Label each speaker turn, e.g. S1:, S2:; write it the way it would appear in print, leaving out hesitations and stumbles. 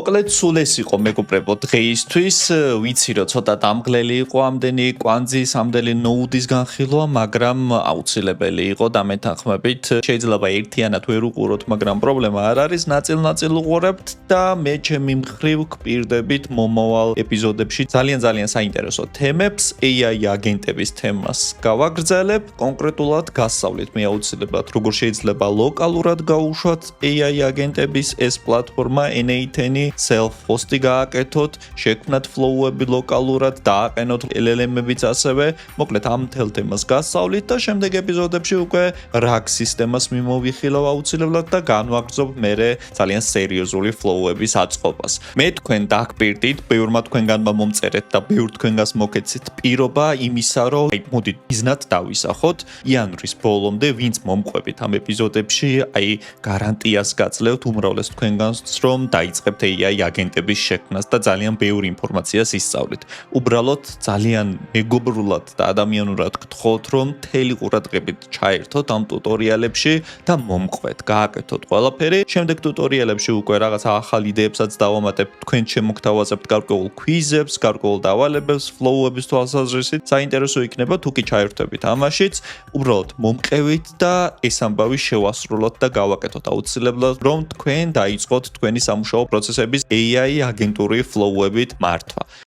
S1: მოკლედ სულ ეს იყო მეგობრებო დღეისთვის ვიცი რომ ცოტა დამღლელი იყო ამდენი კვანძის ამდენი ნოუდის განხილვა მაგრამ აუცილებელი იყო და მეთანხმებით შეიძლება ერთიანად ვერ უყუროთ მაგრამ პრობლემა არ არის ნაწილ-ნაწილ უყურებთ და მე ჩემი მხრივ გპირდებით მომავალ ეპიზოდებში ძალიან საინტერესო თემებს AI აგენტების თემას გავაგრძელებ კონკრეტულად გასწავლით მე აუცილებლად როგორ შეიძლება ლოკალურად გაუშვათ AI აგენტების ეს პლატფორმა N8N self-host-ი გააკეთოთ, შექმნათ flow-ები ლოკალურად, დააყენოთ LLM-ებიც ასევე, მოკლედ ამ მთელ თემას გასწავლით და შემდეგ ეპიზოდებში უკვე RAG სისტემას მიმოვიხილავ აუცილებლად და განვაგრძობ მერე ძალიან სერიოზული flow-ების აწყობას. მე თქვენ დაგპირდით, ბევრმა თქვენგანმა მომწერეთ და ბევრ თქვენგანს მოგეცეთ პირობა იმისა, რომ მოდით მიზნად დავისახოთ იანვრის ბოლომდე, ვინც მომყვებით ამ ეპიზოდებში, გარანტიას გაძლევთ უმრავლეს თქვენგანს, რომ დაიწყებთ AI აგენტების შექმნას და ძალიან ბევრი ინფორმაციას ისწავლით. უბრალოდ ძალიან მეგობრულად და ადამიანურად გთხოვთ, რომ მთელი ყურადღებით ჩაერთოთ ამ ტუტორიალებში და მომყვეთ, გააკეთოთ ყველაფერი. შემდეგ ტუტორიალებში უკვე რაღაც ახალ იდეებსაც დავამატებთ, თქვენ შემოგთავაზებთ გარკვეულ ქვიზებს, გარკვეულ დავალებებს, flow-ების თვალსაზრისით. საინტერესო იქნება თუ კი ჩაერთვებით ამაშიც, უბრალოდ მომყევით და ეს ამბავი შევასრულოთ და გავაკეთოთ აუცილებლად, რომ თქვენ დაიწყოთ თქვენი სამუშაო პროცესების AI აგენტური flow-ებით მართვა.